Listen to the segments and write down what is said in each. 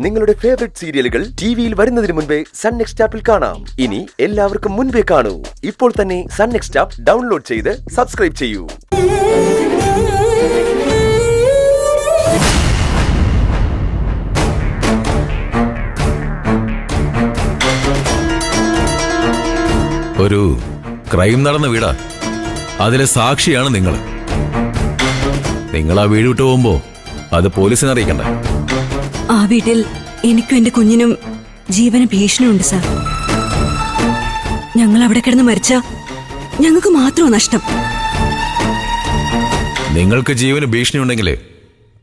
നിങ്ങളുടെ ഫേവറേറ്റ് സീരിയലുകൾ ടിവിയിൽ വരുന്നതിന് മുൻപേ സൺ നെക്സ്റ്റ് ആപ്പിൽ കാണാം. ഇനി എല്ലാവർക്കും മുൻപേ കാണൂ. ഇപ്പോൾ തന്നെ സൺ നെക്സ്റ്റ് ആപ്പ് ഡൗൺലോഡ് ചെയ്ത് സബ്സ്ക്രൈബ് ചെയ്യൂ. ഒരു ക്രൈം നടന്ന വീടാ. അതിലെ സാക്ഷിയാണ് നിങ്ങൾ. ആ വീട് വിട്ടു പോകുമ്പോ അത് പോലീസിനെ അറിയിക്കണ്ട. ആ വീട്ടിൽ എനിക്കും എന്റെ കുഞ്ഞിനും ജീവന ഭീഷണിയുണ്ട് സാർ. ഞങ്ങൾ അവിടെ കിടന്ന് മരിച്ച ഞങ്ങൾക്ക് മാത്രമോ നഷ്ടം? നിങ്ങൾക്ക് ജീവന് ഭീഷണി ഉണ്ടെങ്കിൽ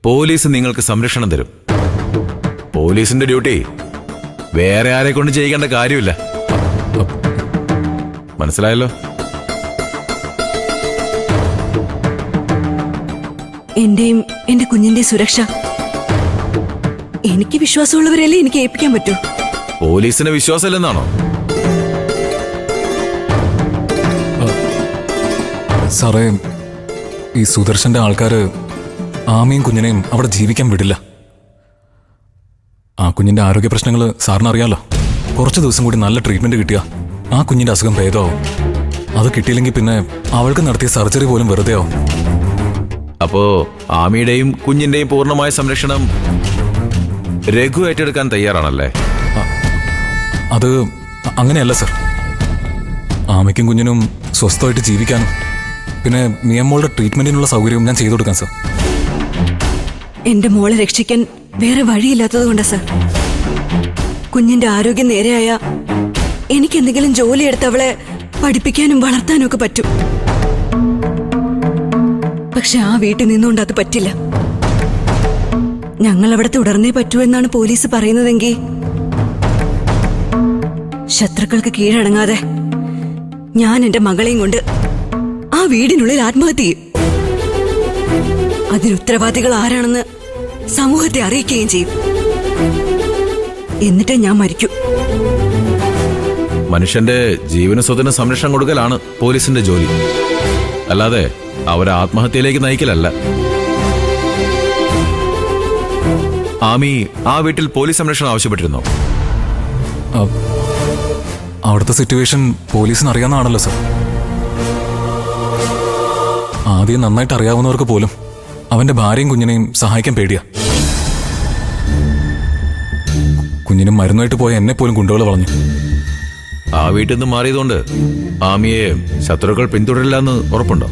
പോലീസ് നിങ്ങൾക്ക് സംരക്ഷണം തരും. പോലീസിന്റെ ഡ്യൂട്ടി വേറെ ആരെ കൊണ്ട് ചെയ്യിക്കേണ്ട കാര്യമില്ല. മനസ്സിലായല്ലോ? എന്റെയും എന്റെ കുഞ്ഞിന്റെ സുരക്ഷ എനിക്ക് വിശ്വാസമുള്ളവരല്ലേ എനിക്ക് ഏൽപ്പിക്കാൻ പറ്റൂ. പോലീസിന് വിശ്വാസമില്ലെന്നാണോ? സാറേ, ഈ സുദർശന്റെ ആൾക്കാര് ആമയും കുഞ്ഞിനെയും അവിടെ ജീവിക്കാൻ വിടില്ല. ആ കുഞ്ഞിന്റെ ആരോഗ്യ പ്രശ്നങ്ങൾ സാറിന് അറിയാലോ. കുറച്ച് ദിവസം കൂടി നല്ല ട്രീറ്റ്മെന്റ് കിട്ടിയ ആ കുഞ്ഞിന്റെ അസുഖം ഭേദമാവും. അത് കിട്ടിയില്ലെങ്കിൽ പിന്നെ അവൾക്ക് നടത്തിയ സർജറി പോലും വെറുതെ ആവും. അപ്പോ ആമിയുടെയും കുഞ്ഞിന്റെയും പൂർണ്ണമായ സംരക്ഷണം രഘു ഏറ്റെടുക്കാൻ തയ്യാറാണല്ലേ? അത് അങ്ങനെയല്ല സർ. ആമയ്ക്കും കുഞ്ഞിനും സ്വസ്ഥമായിട്ട് ജീവിക്കാനും പിന്നെ മിയമ്മോളുടെ ട്രീറ്റ്മെന്റിനുള്ള സൗകര്യവും ഞാൻ ചെയ്തു കൊടുക്കാം സർ. എന്റെ മോളെ രക്ഷിക്കാൻ വേറെ വഴിയില്ലാത്തത് കൊണ്ടാ സർ. കുഞ്ഞിന്റെ ആരോഗ്യം നേരെയായ എനിക്ക് എന്തെങ്കിലും ജോലിയെടുത്ത് അവളെ പഠിപ്പിക്കാനും വളർത്താനും ഒക്കെ പറ്റും. പക്ഷെ ആ വീട്ടിൽ നിന്നുകൊണ്ട് അത് പറ്റില്ല. ഞങ്ങൾ അവിടെ തുടർന്നേ പറ്റൂ എന്നാണ് പോലീസ് പറയുന്നതെങ്കിൽ ശത്രുക്കൾക്ക് കീഴടങ്ങാതെ ഞാൻ എന്റെ മകളെയും കൊണ്ട് ആ വീടിനുള്ളിൽ ആത്മഹത്യ ചെയ്യും. അതിന് ഉത്തരവാദികൾ ആരാണെന്ന് സമൂഹത്തെ അറിയിക്കുകയും ചെയ്യും. എന്നിട്ട് ഞാൻ മരിക്കും. മനുഷ്യന്റെ ജീവന സ്വത്തിന് സംരക്ഷണം കൊടുക്കലാണ് പോലീസിന്റെ ജോലി, അല്ലാതെ അവരെ ആത്മഹത്യയിലേക്ക് നയിക്കലല്ല. ആമി ആ വീട്ടിൽ പോലീസ് സംരക്ഷണം ആവശ്യപ്പെട്ടിരുന്നോ? അവിടുത്തെ സിറ്റുവേഷൻ പോലീസിന് അറിയാവുന്നതാണല്ലോ സർ. ആദ്യം നന്നായിട്ട് അറിയാവുന്നവർക്ക് പോലും അവന്റെ ഭാര്യയും കുഞ്ഞിനെയും സഹായിക്കാൻ പേടിയാ. കുഞ്ഞിനും മരുന്നായിട്ട് പോയ എന്നെ പോലും ഗുണ്ടകൾ വളഞ്ഞു. ആ വീട്ടിൽ നിന്ന് മാറിയതുകൊണ്ട് ആമിയെ ശത്രുക്കൾ പിന്തുടരില്ല എന്ന് ഉറപ്പുണ്ടോ?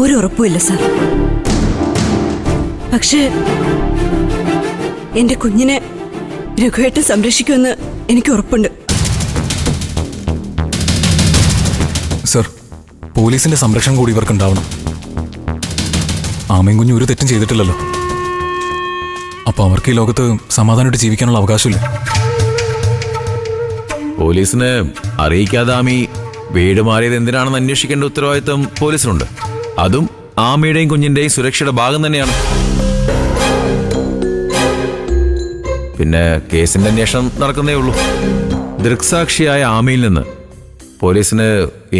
ഒരു ഉറപ്പുമില്ല സാർ. പക്ഷേ എന്റെ കുഞ്ഞിനെ രഘുവേട്ടൻ സംരക്ഷിക്കുമെന്ന് എനിക്ക് ഉറപ്പുണ്ട്. സർ, പോലീസിന്റെ സംരക്ഷണം കൂടി ഇവർക്ക് ഉണ്ടാവണം. ആമയും കുഞ്ഞും ഒരു തെറ്റും ചെയ്തിട്ടില്ലല്ലോ. അപ്പൊ അവർക്ക് ഈ ലോകത്ത് സമാധാനമായിട്ട് ജീവിക്കാനുള്ള അവകാശമില്ല. പോലീസിനെ അറിയിക്കാതെ ആമി വീട് മാറിയത് എന്തിനാണെന്ന് അന്വേഷിക്കേണ്ട ഉത്തരവാദിത്വം പോലീസിനുണ്ട്. അതും ആമിയുടെയും കുഞ്ഞിന്റെയും സുരക്ഷയുടെ ഭാഗം തന്നെയാണ്. പിന്നെ കേസിന്റെ അന്വേഷണം നടക്കുന്നേ ഉള്ളൂ. ദൃക്സാക്ഷിയായ ആമിയിൽ നിന്ന് പോലീസിന്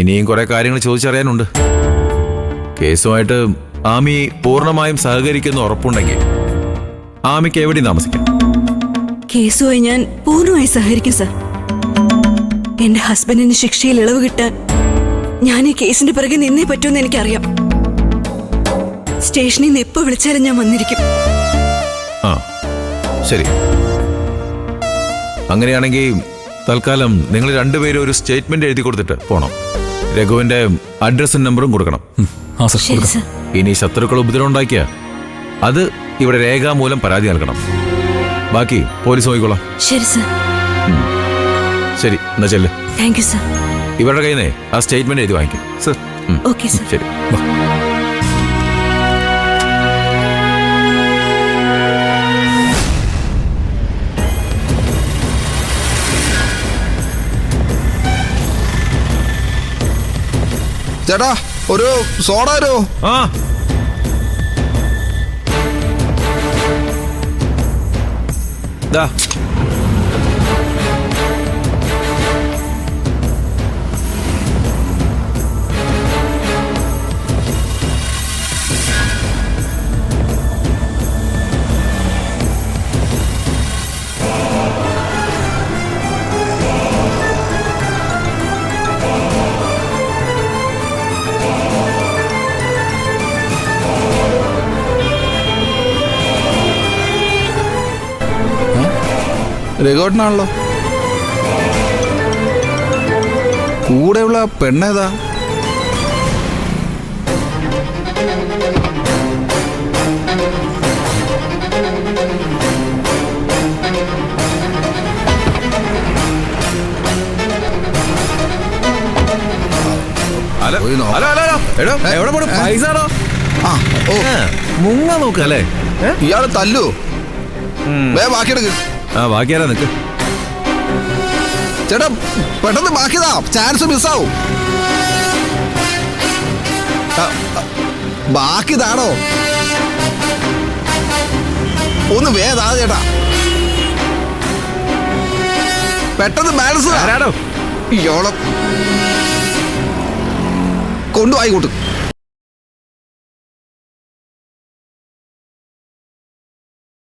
ഇനിയും കുറെ കാര്യങ്ങൾ ചോദിച്ചറിയാനുണ്ട്. കേസുമായിട്ട് ആമി പൂർണ്ണമായും സഹകരിക്കുന്ന ഉറപ്പുണ്ടെങ്കിൽ ആമിക്ക് എവിടെയും താമസിക്കാം. കേസുമായി ഞാൻ പൂർണ്ണമായി സഹകരിക്കും സാർ. എന്റെ ഹസ്ബൻഡിന് ശിക്ഷയിൽ ഇളവ് കിട്ടാൻ ഞാൻ ഈ കേസിന്റെ പിറകെ നിന്നേ പറ്റുമെന്ന് എനിക്കറിയാം. സ്റ്റേഷനിൽ നിന്ന് എപ്പോ വിളിച്ചാലും ഞാൻ വന്നിരിക്കും. ആ ശരി, അങ്ങനെയാണെങ്കിൽ തൽക്കാലം നിങ്ങൾ രണ്ടുപേരും ഒരു സ്റ്റേറ്റ്മെന്റ് എഴുതി കൊടുത്തിട്ട് പോണം. രഘുവിന്റെ അഡ്രസ്സും നമ്പറും കൊടുക്കണം. ഇനി ശത്രുക്കൾ ഉപദ്രവം ഉണ്ടാക്കിയ അത് ഇവിടെ രേഖാമൂലം പരാതി നൽകണം. ബാക്കി പോലീസ് നോക്കിക്കോളാം. ശരി സർ. ശരി, എന്നാ ചെല്ല്. Thank you sir. ഇവരുടെ കയ്യിൽ നിന്ന് ആ സ്റ്റേറ്റ്മെന്റ് എഴുതി വാങ്ങിക്കും. സർ. Okay sir. ശരി. ചേട്ടാ, ഒരു സോഡ തരുമോ? ആ ദാ രഘുവേട്ടനാണല്ലോ. കൂടെയുള്ള പെണ്ണേതാ? പോയി നോക്കാം. എവിടെ പോണു? പൈസ ആണോ? ആ, ഓ, മുങ്ങ നോക്കല്ലേ? ഇയാള് തല്ലു. ബാക്കിയെടുക്ക്. ആ ബാക്കിയാരാ നിക്ക്. ചേട്ടാ പെട്ടെന്ന് ബാക്കിയതാ, ചാൻസ് മിസ്സാവും. ബാക്കിതാണോ? ഒന്ന് വേദാ ചേട്ടാ, പെട്ടെന്ന് ബാലൻസ്. ആരാടോ? ഇയോളം കൊണ്ടുപോയിക്കോട്ട്.